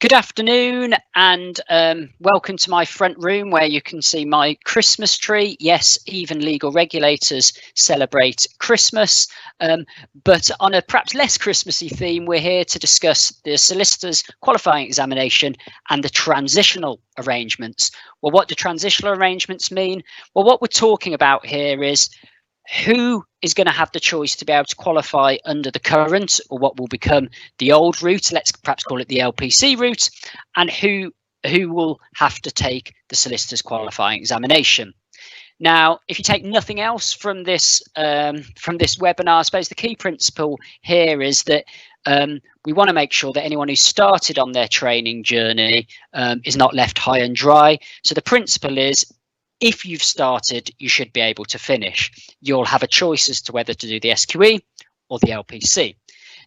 Good afternoon and welcome to my front room where you can see my Christmas tree. Yes, even legal regulators celebrate Christmas, but on a perhaps less Christmassy theme, we're here to discuss the solicitor's qualifying examination and the transitional arrangements. Well, what do transitional arrangements mean? Well, what we're talking about here is who is going to have the choice to be able to qualify under the current or what will become the old route, let's perhaps call it the LPC route, and who will have to take the solicitor's qualifying examination. Now, if you take nothing else from this webinar, I suppose the key principle here is that we want to make sure that anyone who started on their training journey is not left high and dry. So the principle is, if you've started, you should be able to finish. You'll have a choice as to whether to do the SQE or the LPC.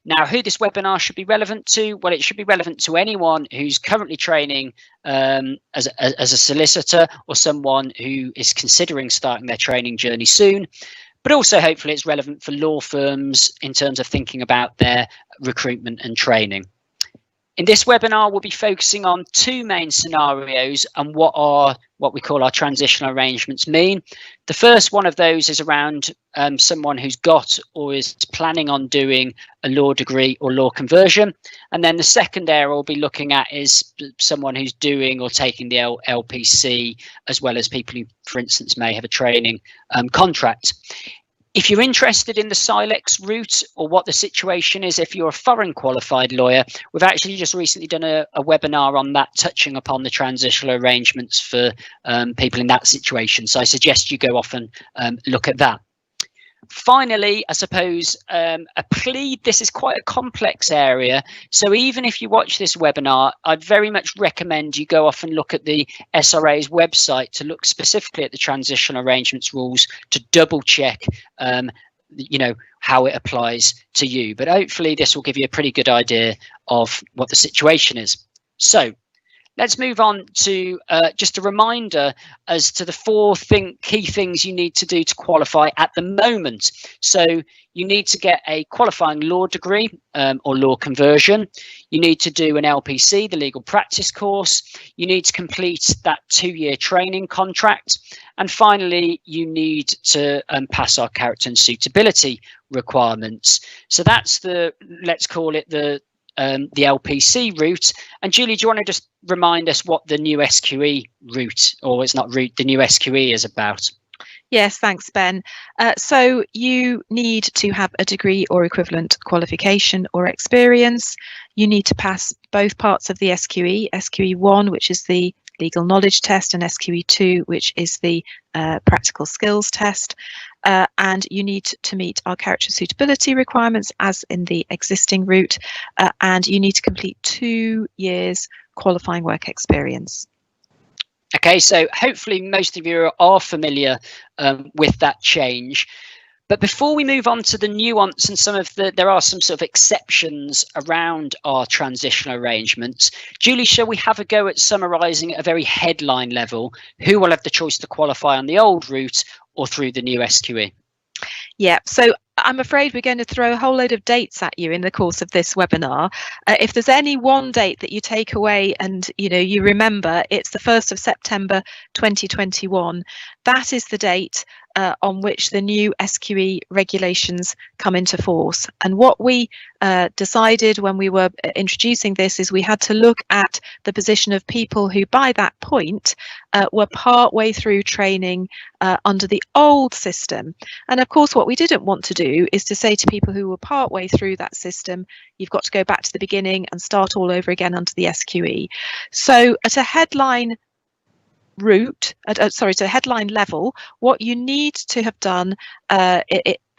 Now, who this webinar should be relevant to? Well, it should be relevant to anyone who's currently training as a solicitor or someone who is considering starting their training journey soon. But also, hopefully, it's relevant for law firms in terms of thinking about their recruitment and training. In this webinar, we'll be focusing on two main scenarios and what we call our transitional arrangements mean. The first one of those is around someone who's got or is planning on doing a law degree or law conversion. And then the second area we'll be looking at is someone who's doing or taking the LPC, as well as people who, for instance, may have a training contract. If you're interested in the Silex route or what the situation is, if you're a foreign qualified lawyer, we've actually just recently done a webinar on that, touching upon the transitional arrangements for people in that situation. So I suggest you go off and look at that. Finally, I suppose a plea, this is quite a complex area. So even if you watch this webinar, I'd very much recommend you go off and look at the SRA's website to look specifically at the transitional arrangements rules to double check, how it applies to you. But hopefully this will give you a pretty good idea of what the situation is. So let's move on to just a reminder as to the four key things you need to do to qualify at the moment. So you need to get a qualifying law degree or law conversion. You need to do an LPC, the legal practice course. You need to complete that 2-year training contract. And finally, you need to pass our character and suitability requirements. So that's let's call it the LPC route. And Julie, do you want to just remind us what the new SQE route, or it's not route, the new SQE is about? Yes, thanks, Ben. So you need to have a degree or equivalent qualification or experience. You need to pass both parts of the SQE, SQE 1, which is the legal knowledge test, and SQE 2, which is the practical skills test. And you need to meet our character suitability requirements as in the existing route, and you need to complete 2 years qualifying work experience. Okay, so hopefully most of you are familiar with that change. But before we move on to the nuance and there are some sort of exceptions around our transitional arrangements. Julie, shall we have a go at summarising at a very headline level who will have the choice to qualify on the old route or through the new SQE? Yeah, so I'm afraid we're going to throw a whole load of dates at you in the course of this webinar. If there's any one date that you take away and you remember, it's the 1st of September 2021. That is the date on which the new SQE regulations come into force. And what we decided when we were introducing this is we had to look at the position of people who by that point were part way through training under the old system. And of course, what we didn't want to do is to say to people who were part way through that system, you've got to go back to the beginning and start all over again under the SQE. So at a headline to headline level, what you need to have done by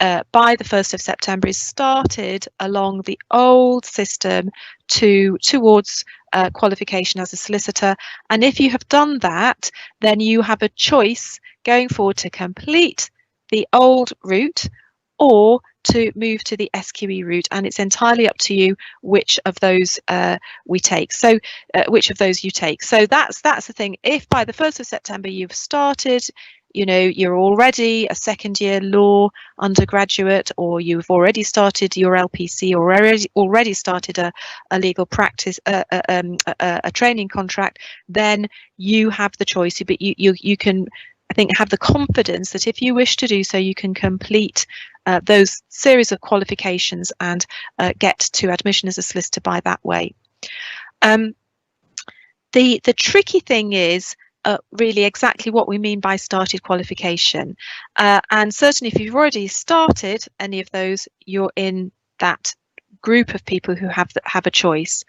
the 1st of September is started along the old system towards qualification as a solicitor. And if you have done that, then you have a choice going forward to complete the old route or to move to the SQE route, and it's entirely up to you which of those we take. So which of those you take. So that's the thing. If by the 1st of September you've started you know, you're already a second year law undergraduate, or you've already started your LPC, or already started a legal practice, a training contract, then you have the choice. But you can, I think, have the confidence that if you wish to do so, you can complete those series of qualifications and get to admission as a solicitor by that way. The tricky thing is really exactly what we mean by started qualification. And certainly if you've already started any of those, you're in that group of people who have a choice.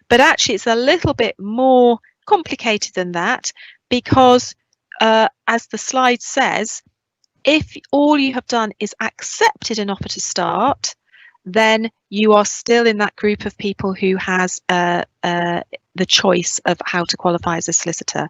But actually it's a little bit more complicated than that, because as the slide says, if all you have done is accepted an offer to start, then you are still in that group of people who has the choice of how to qualify as a solicitor.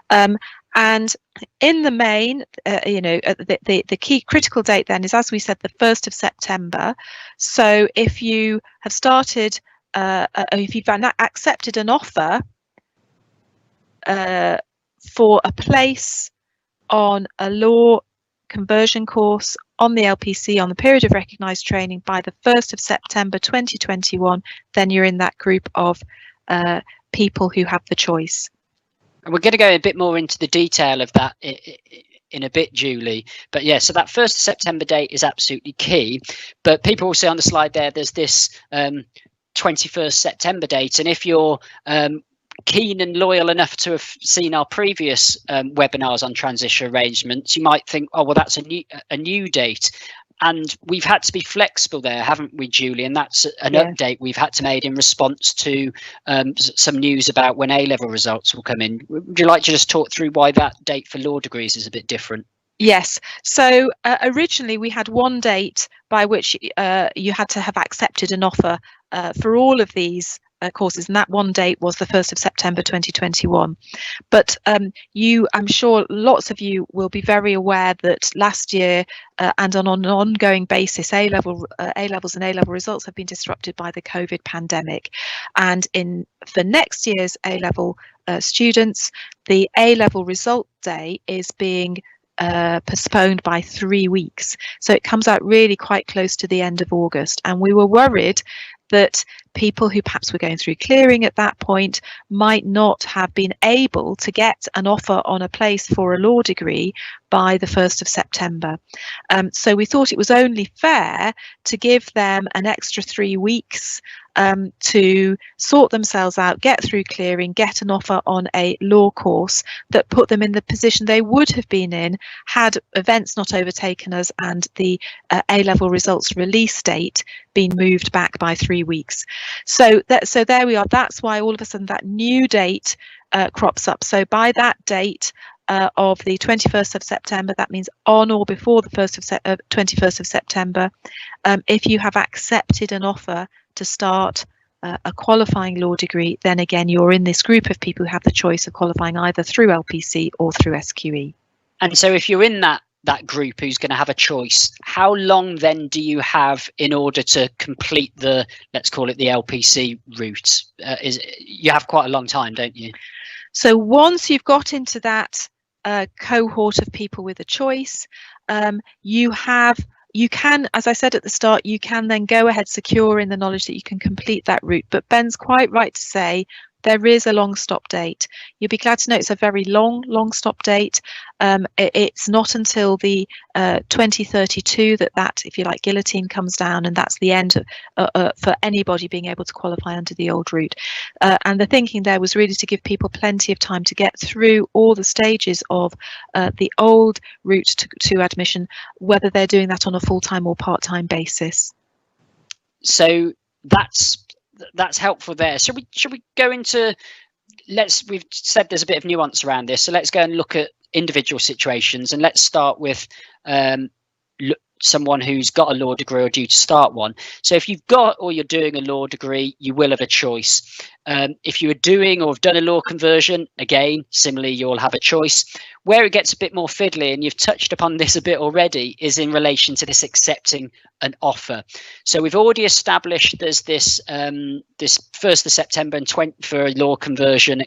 And in the main, you know, the key critical date then is, as we said, the 1st of September. So if you have started, if you've accepted an offer for a place on a law conversion course on the LPC on the period of recognised training by the 1st of September 2021, then you're in that group of people who have the choice. And we're going to go a bit more into the detail of that in a bit, Julie. But yeah, so that 1st of September date is absolutely key. But people will see on the slide there's this 21st September date. And if you're keen and loyal enough to have seen our previous webinars on transition arrangements, you might think, oh, well, that's a new date. And we've had to be flexible there, haven't we, Julie? And that's an update we've had to make in response to some news about when A-level results will come in. Would you like to just talk through why that date for law degrees is a bit different? Yes. So originally we had one date by which you had to have accepted an offer for all of these courses, and that one date was the 1st of September 2021. But I'm sure lots of you will be very aware that last year and on an ongoing basis, A-levels and A-level results have been disrupted by the COVID pandemic. And for next year's A-level students, the A-level result day is being postponed by 3 weeks. So it comes out really quite close to the end of August. And we were worried that people who perhaps were going through clearing at that point might not have been able to get an offer on a place for a law degree by the 1st of September. So we thought it was only fair to give them an extra 3 weeks to sort themselves out, get through clearing, get an offer on a law course that put them in the position they would have been in had events not overtaken us and the A-level results release date been moved back by 3 weeks. So there we are. That's why all of a sudden that new date crops up. So by that date of the 21st of September, that means on or before the 21st of September, if you have accepted an offer to start a qualifying law degree, then again you're in this group of people who have the choice of qualifying either through LPC or through SQE. And so if you're in that group who's going to have a choice, how long then do you have in order to complete the, let's call it the LPC route? You have quite a long time, don't you? So once you've got into that cohort of people with a choice, you can, as I said at the start, you can then go ahead secure in the knowledge that you can complete that route. But Ben's quite right to say there is a long stop date. You'll be glad to know it's a very long stop date. It's not until the 2032 that, if you like, guillotine comes down, and that's the end for anybody being able to qualify under the old route. And the thinking there was really to give people plenty of time to get through all the stages of the old route to admission, whether they're doing that on a full-time or part-time basis. So that's helpful there. Should we go into, we've said there's a bit of nuance around this, so let's go and look at individual situations, and let's start with someone who's got a law degree or due to start one. So if you've got or you're doing a law degree, you will have a choice. If you are doing or have done a law conversion, again, similarly, you'll have a choice. Where it gets a bit more fiddly, and you've touched upon this a bit already, is in relation to this accepting an offer. So we've already established there's this 1st of September and 20 for a law conversion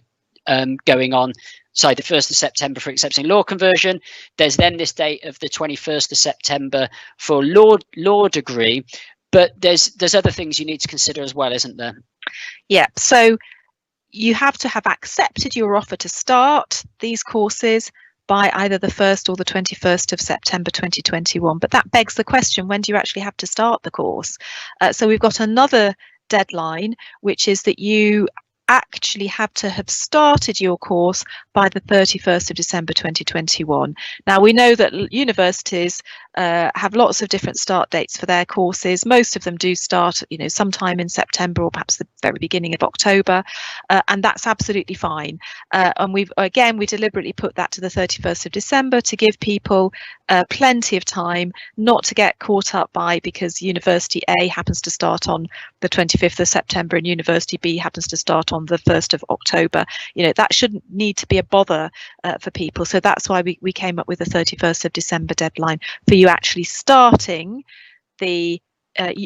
going on sorry, the 1st of September for accepting law conversion. There's then this date of the 21st of September for law degree, but there's other things you need to consider as well, isn't there? Yeah, so you have to have accepted your offer to start these courses by either the 1st or the 21st of September 2021. But that begs the question, when do you actually have to start the course? So we've got another deadline, which is that you actually have to have started your course by the 31st of December 2021. Now, we know that universities have lots of different start dates for their courses. Most of them do start, sometime in September or perhaps the very beginning of October, and that's absolutely fine. And we deliberately put that to the 31st of December to give people plenty of time not to get caught up because University A happens to start on the 25th of September and University B happens to start on the 1st of October. That shouldn't need to be a bother for people. So that's why we came up with the 31st of December deadline for you actually starting the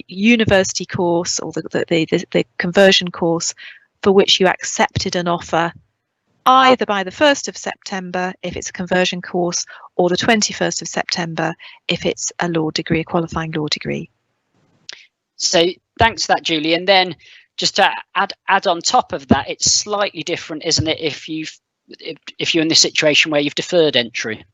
university course or the conversion course for which you accepted an offer either by the 1st of September if it's a conversion course or the 21st of September if it's a law degree, a qualifying law degree. So thanks for that, Julie. And then just to add on top of that, it's slightly different, isn't it, if you're in this situation where you've deferred entry?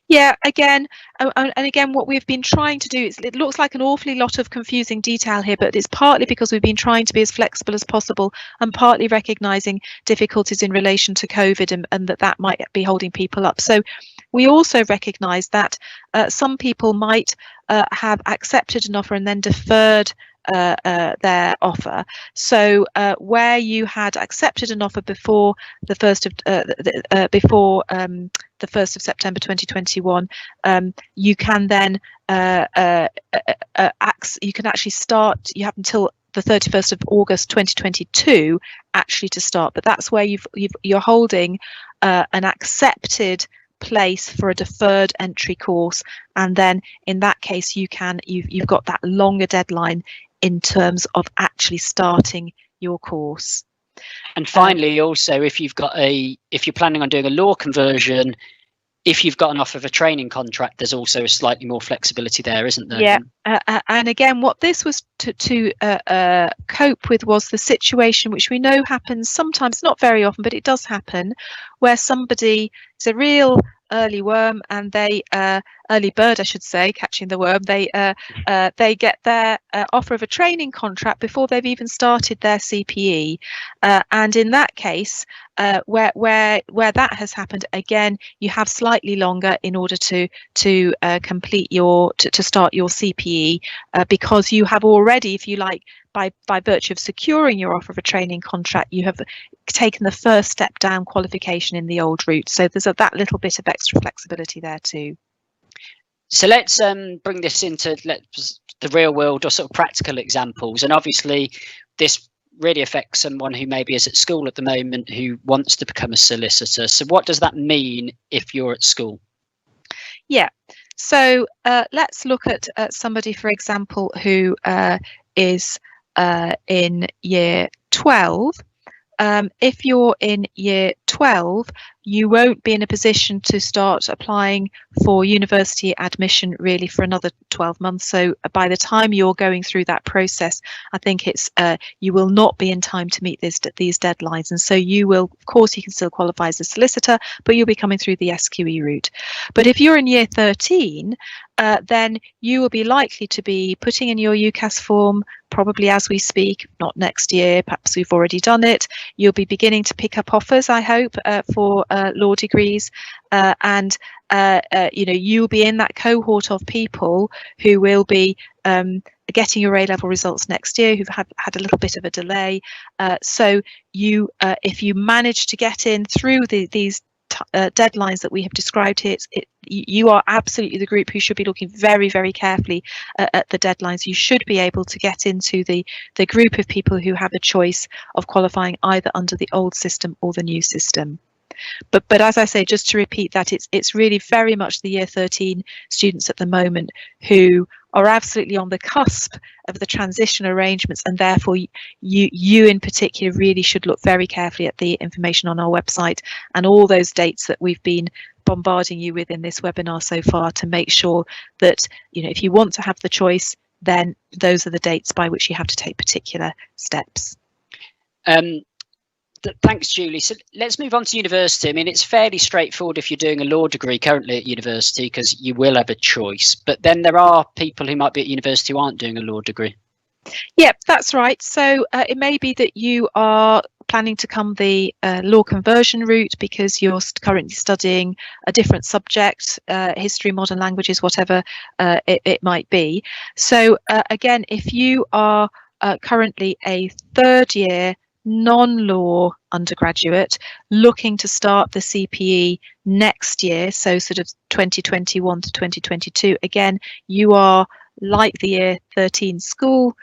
Yeah, again, what we've been trying to do, it looks like an awfully lot of confusing detail here, but it's partly because we've been trying to be as flexible as possible and partly recognising difficulties in relation to COVID and that might be holding people up. So we also recognise that some people might have accepted an offer and then deferred their offer. So where you had accepted an offer before the 1st of September 2021, you can then you can actually start. You have until the 31st of August 2022 actually to start, but that's where you're holding an accepted place for a deferred entry course, and then in that case you've got that longer deadline in terms of actually starting your course. And finally, also, if you're planning on doing a law conversion, if you've got an offer of a training contract, there's also a slightly more flexibility there, isn't there? Yeah, and again, what this was to cope with was the situation which we know happens sometimes, not very often, but it does happen, where somebody is a real early worm and they early bird, I should say, catching the worm. They get their offer of a training contract before they've even started their CPE, and in that case, where that has happened, again, you have slightly longer in order to complete to start your CPE, because you have already, if you like, by virtue of securing your offer of a training contract, you have taken the first step down qualification in the old route. So there's that little bit of extra flexibility there too. So let's bring this into the real world or sort of practical examples. And obviously this really affects someone who maybe is at school at the moment who wants to become a solicitor. So what does that mean if you're at school? Yeah, so let's look at somebody, for example, who is in year 12. If you're in year 12, you won't be in a position to start applying for university admission really for another 12 months. So by the time you're going through that process, I think you will not be in time to meet these deadlines. And so you will, of course, you can still qualify as a solicitor, but you'll be coming through the SQE route. But if you're in year 13, then you will be likely to be putting in your UCAS form probably as we speak, not next year, perhaps we've already done it. You'll be beginning to pick up offers, I hope, for law degrees, and you'll be in that cohort of people who will be getting your A-level results next year, who've had a little bit of a delay. So if you manage to get in through these deadlines that we have described here, you are absolutely the group who should be looking very, very carefully at the deadlines. You should be able to get into the group of people who have a choice of qualifying either under the old system or the new system. But as I say, just to repeat that, it's really very much the year 13 students at the moment who are absolutely on the cusp of the transition arrangements, and therefore you in particular really should look very carefully at the information on our website and all those dates that we've been bombarding you with in this webinar so far, to make sure that, you know, if you want to have the choice, then those are the dates by which you have to take particular steps. Thanks, Julie. So let's move on to university. I mean, it's fairly straightforward if you're doing a law degree currently at university, because you will have a choice. But then there are people who might be at university who aren't doing a law degree. Yep, that's right. So it may be that you are planning to come the law conversion route because you're currently studying a different subject, history, modern languages, whatever it might be. So again, if you are currently a third year non-law undergraduate looking to start the CPE next year, so sort of 2021 to 2022, again, you are like the year 13 school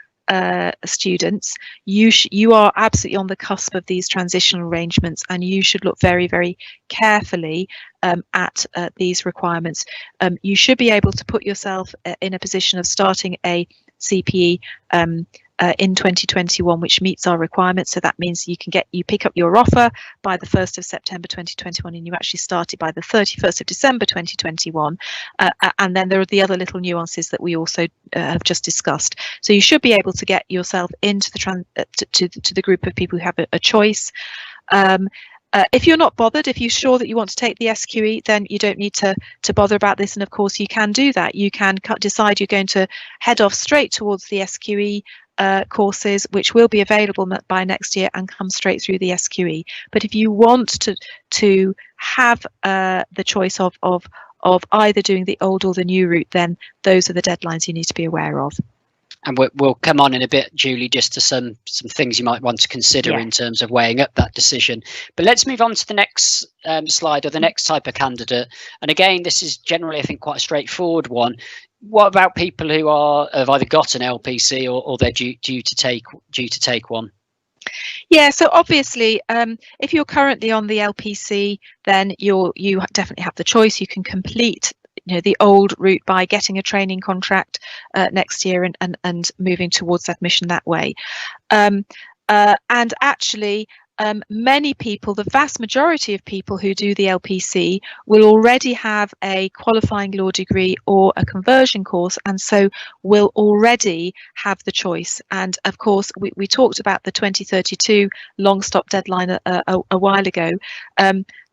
students, you are absolutely on the cusp of these transitional arrangements, and you should look very, very carefully at these requirements. You should be able to put yourself in a position of starting a CPE in 2021, which meets our requirements. So that means you pick up your offer by the 1st of September 2021, and you actually start it by the 31st of December 2021. And then there are the other little nuances that we also have just discussed. So you should be able to get yourself into the to the group of people who have a choice. If you're not bothered, if you're sure that you want to take the SQE, then you don't need to bother about this. And of course, you can do that. You can decide you're going to head off straight towards the SQE courses, which will be available by next year, and come straight through the SQE. But if you want to have the choice of either doing the old or the new route, then those are the deadlines you need to be aware of. And we'll come on in a bit, Julie, just to some things you might want to consider in terms of weighing up that decision. But let's move on to the next slide, or the next type of candidate. And again, this is generally, I think, quite a straightforward one. What about people who have either got an LPC or they're due to take one? Yeah, so obviously, if you're currently on the LPC, then you definitely have the choice. You can complete the old route by getting a training contract next year and moving towards admission that way. And actually, many people, the vast majority of people who do the LPC, will already have a qualifying law degree or a conversion course, and so will already have the choice. And of course, we talked about the 2032 long stop deadline a while ago.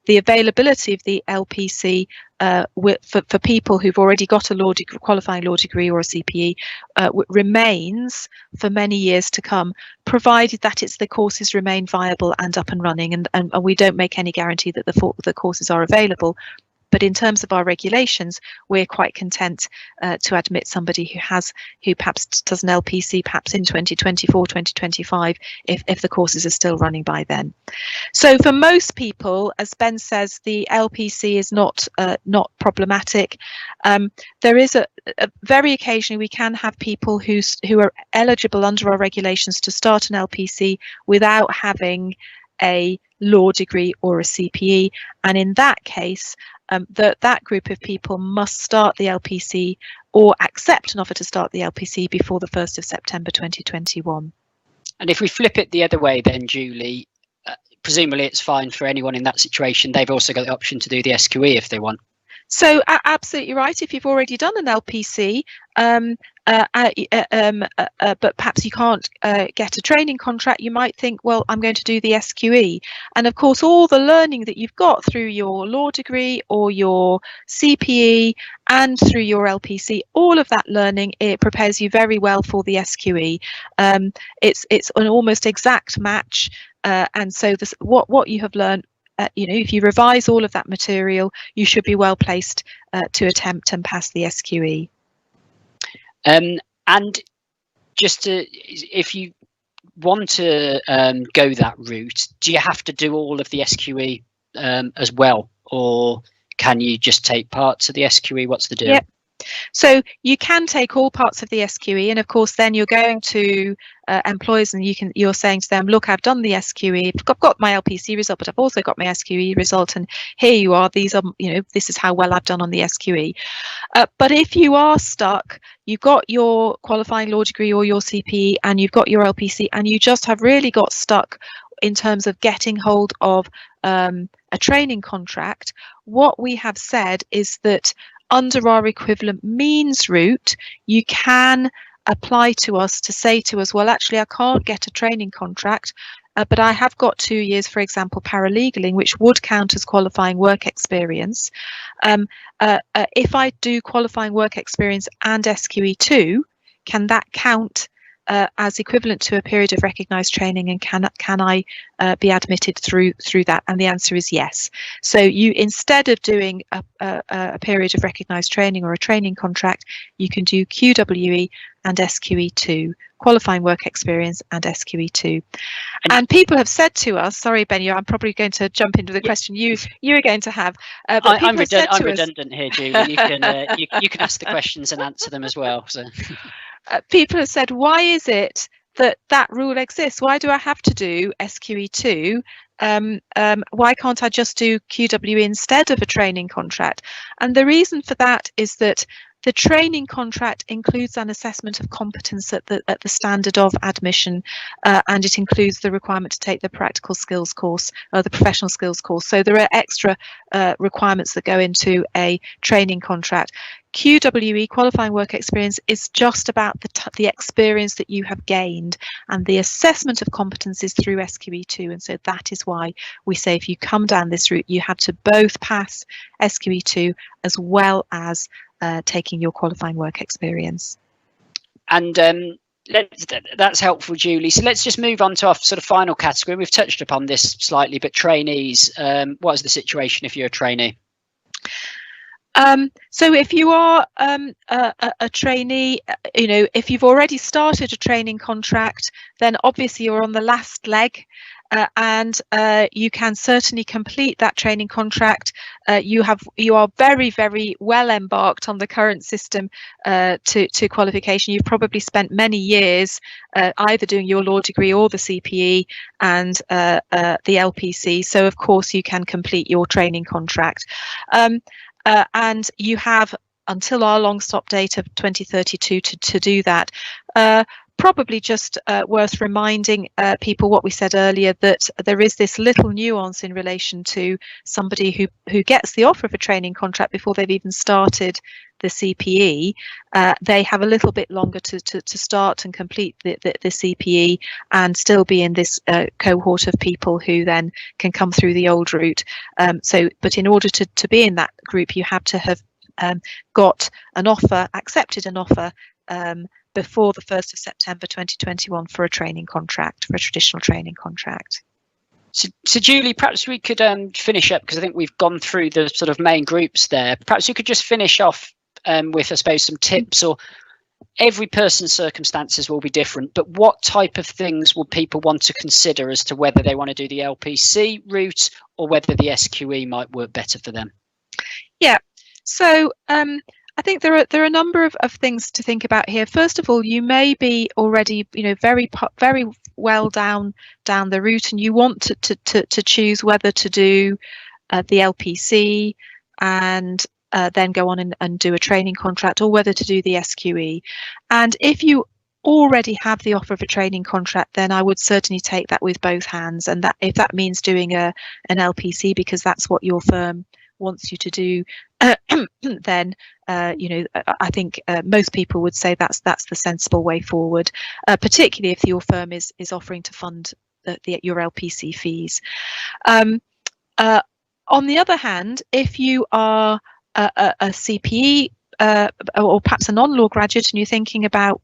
The availability of the LPC for people who've already got a qualifying law degree or a CPE remains for many years to come, provided that the courses remain viable and up and running, and we don't make any guarantee that the courses are available. But in terms of our regulations, we're quite content to admit somebody who perhaps does an LPC perhaps in 2024, 2025, if the courses are still running by then. So for most people, as Ben says, the LPC is not problematic. There is a very occasionally we can have people who are eligible under our regulations to start an LPC without having a law degree or a CPE, and in that case, that group of people must start the LPC or accept an offer to start the LPC before the 1st of September 2021. And if we flip it the other way then, Julie, presumably it's fine for anyone in that situation. They've also got the option to do the SQE if they want. So absolutely right. If you've already done an LPC, but perhaps you can't get a training contract, you might think, well, I'm going to do the SQE. And of course, all the learning that you've got through your law degree or your CPE and through your LPC, all of that learning, it prepares you very well for the SQE. It's an almost exact match. And so what you have learned, if you revise all of that material, you should be well placed to attempt and pass the SQE. And if you want to go that route, do you have to do all of the SQE as well, or can you just take parts of the SQE? What's the deal? Yep. So you can take all parts of the SQE, and of course then you're going to employers and you're saying to them, look, I've done the SQE, I've got my LPC result, but I've also got my SQE result, and here you are, these are, this is how well I've done on the SQE. But if you are stuck, you've got your qualifying law degree or your CPE and you've got your LPC, and you just have really got stuck in terms of getting hold of a training contract, what we have said is that under our equivalent means route, you can apply to us to say to us, well, actually, I can't get a training contract, but I have got 2 years, for example, paralegaling, which would count as qualifying work experience. If I do qualifying work experience and SQE2, can that count as equivalent to a period of recognised training, and can I be admitted through that? And the answer is yes. So you, instead of doing a period of recognised training or a training contract, you can do QWE and SQE2, qualifying work experience and SQE2. And people have said to us, sorry, Benny, I'm probably going to jump into the question you are going to have. But I'm redundant here, Julie. You can ask the questions and answer them as well. So. People have said, why is it that rule exists? Why do I have to do SQE2? Why can't I just do QWE instead of a training contract? And the reason for that is that the training contract includes an assessment of competence at the standard of admission, and it includes the requirement to take the practical skills course or the professional skills course. So there are extra requirements that go into a training contract. QWE, qualifying work experience, is just about the experience that you have gained, and the assessment of competence is through SQE2. And so that is why we say if you come down this route, you have to both pass SQE2 as well as taking your qualifying work experience. And that's helpful, Julie. So let's just move on to our sort of final category. We've touched upon this slightly, but trainees, what is the situation if you're a trainee? So if you are a trainee, if you've already started a training contract, then obviously you're on the last leg, and you can certainly complete that training contract. You are very, very well embarked on the current system to qualification. You've probably spent many years either doing your law degree or the CPE and the LPC. So of course you can complete your training contract. And you have until our long stop date of 2032 to do that. Probably just worth reminding people what we said earlier, that there is this little nuance in relation to somebody who gets the offer of a training contract before they've even started the CPE. They have a little bit longer to start and complete the CPE and still be in this cohort of people who then can come through the old route. But in order to be in that group, you have to have got an offer, accepted an offer before the 1st of September 2021 for a training contract, for a traditional training contract. So Julie, perhaps we could finish up, because I think we've gone through the sort of main groups there. Perhaps you could just finish off with, I suppose, some tips. Or every person's circumstances will be different, but what type of things will people want to consider as to whether they want to do the LPC route or whether the SQE might work better for them? Yeah, so I think there are a number of things to think about here. First of all, you may be already, very well down the route, and you want to choose whether to do the LPC and then go on and do a training contract, or whether to do the SQE. And if you already have the offer of a training contract, then I would certainly take that with both hands. And that if that means doing an LPC because that's what your firm wants you to do, then I think most people would say that's the sensible way forward, particularly if your firm is offering to fund your LPC fees. On the other hand, if you are a CPE or perhaps a non-law graduate, and you're thinking about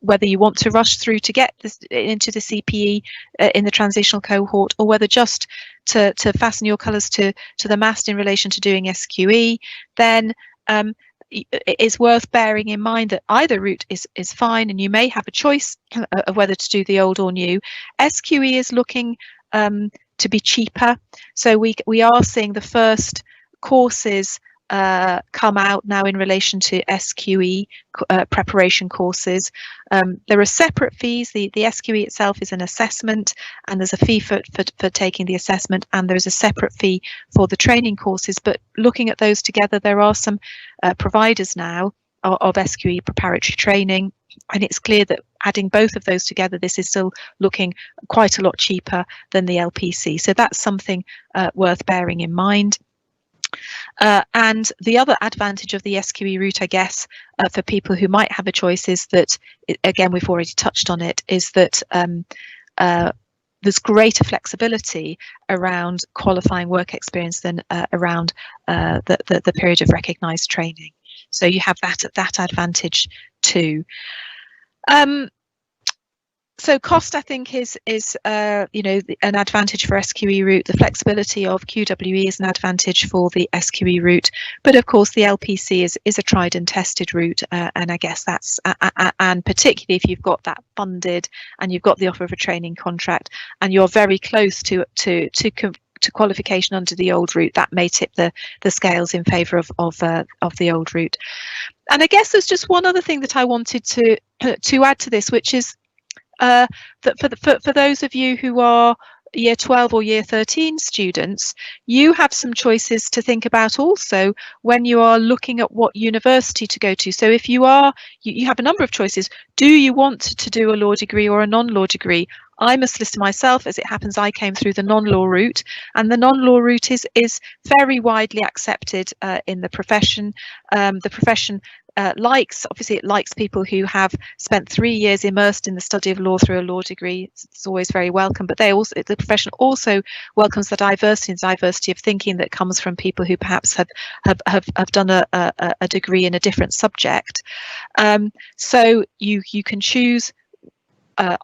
whether you want to rush through to get into the CPE in the transitional cohort, or whether just to fasten your colours to the mast in relation to doing SQE, then it is worth bearing in mind that either route is fine, and you may have a choice of whether to do the old or new. SQE is looking to be cheaper, so we are seeing the first courses come out now in relation to SQE preparation courses. There are separate fees. The SQE itself is an assessment, and there's a fee for taking the assessment, and there's a separate fee for the training courses. But looking at those together, there are some providers now of SQE preparatory training, and it's clear that adding both of those together, this is still looking quite a lot cheaper than the LPC. So that's something worth bearing in mind. And the other advantage of the SQE route, I guess, for people who might have a choice is that, again, we've already touched on it, is that there's greater flexibility around qualifying work experience than around the period of recognised training. So you have that advantage too. So cost, I think, is you know, an advantage for SQE route. The flexibility of QWE is an advantage for the SQE route, but of course the LPC is a tried and tested route, and I guess that's and particularly if you've got that funded and you've got the offer of a training contract and you're very close to qualification under the old route, that may tip the scales in favour of the old route. And I guess there's just one other thing that I wanted to add to this, which is that for those of you who are year 12 or year 13 students, you have some choices to think about also when you are looking at what university to go to. So if you have a number of choices. Do you want to do a law degree or a non-law degree? I'm a solicitor myself. As it happens, I came through the non-law route, and the non-law route is very widely accepted in the profession. The profession obviously it likes people who have spent 3 years immersed in the study of law through a law degree. It's always very welcome, but the profession also welcomes the diversity of thinking that comes from people who perhaps have done a degree in a different subject. So you can choose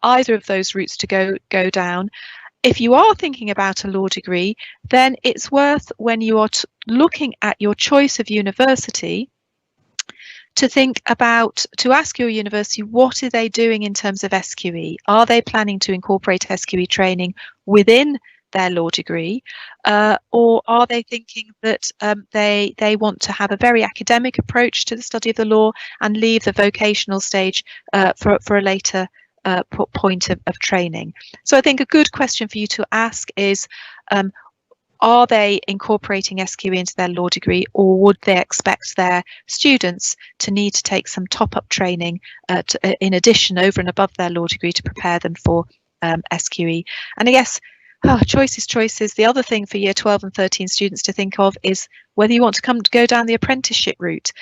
either of those routes to go down. If you are thinking about a law degree, then it's worth, when you are looking at your choice of university, to ask your university, what are they doing in terms of SQE? Are they planning to incorporate SQE training within their law degree, or are they thinking that they want to have a very academic approach to the study of the law and leave the vocational stage for a later point of training? So I think a good question for you to ask is, are they incorporating SQE into their law degree, or would they expect their students to need to take some top-up training in addition, over and above their law degree, to prepare them for SQE? And I guess choices. The other thing for year 12 and 13 students to think of is whether you want to go down the apprenticeship route.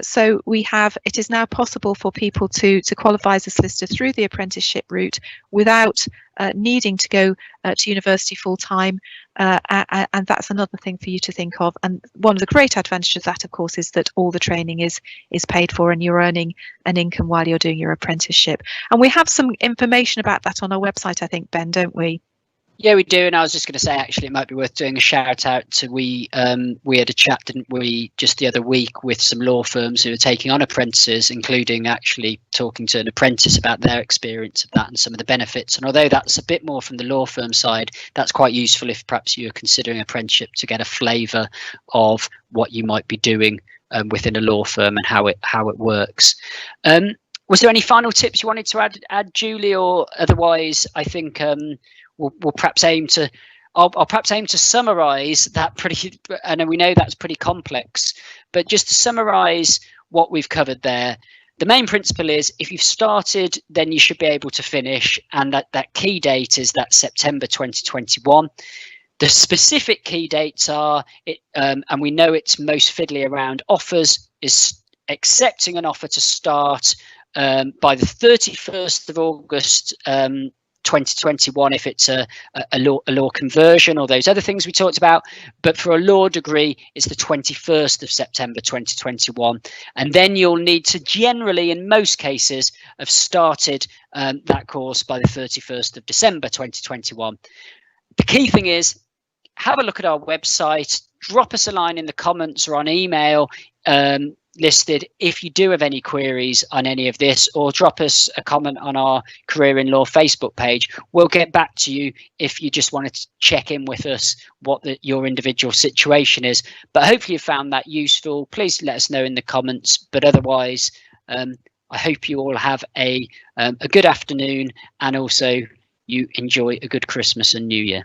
So it is now possible for people to qualify as a solicitor through the apprenticeship route without needing to go to university full time, and that's another thing for you to think of. And one of the great advantages of that, of course, is that all the training is paid for and you're earning an income while you're doing your apprenticeship. And we have some information about that on our website, I think, Ben, don't we? Yeah, we do. And I was just going to say, actually, it might be worth doing a shout out to we had a chat, didn't we, just the other week with some law firms who are taking on apprentices, including actually talking to an apprentice about their experience of that and some of the benefits. And although that's a bit more from the law firm side, that's quite useful if perhaps you're considering apprenticeship, to get a flavour of what you might be doing within a law firm and how it works. Was there any final tips you wanted to add, Julie, or otherwise? I think we'll perhaps aim to. I'll perhaps aim to summarise that pretty. And we know that's pretty complex, but just to summarise what we've covered there. The main principle is, if you've started, then you should be able to finish, and that key date is that September 2021. The specific key dates are, and we know it's most fiddly around offers, is accepting an offer to start by the 31st of August 2021 if it's a law conversion or those other things we talked about. But for a law degree, it's the 21st of September 2021. And then you'll need to generally, in most cases, have started that course by the 31st of December 2021. The key thing is, have a look at our website, drop us a line in the comments or on email listed. If you do have any queries on any of this, or drop us a comment on our Career in Law Facebook page, we'll get back to you if you just wanted to check in with us what your individual situation is. But hopefully you found that useful. Please let us know in the comments. But otherwise, I hope you all have a good afternoon, and also you enjoy a good Christmas and New Year.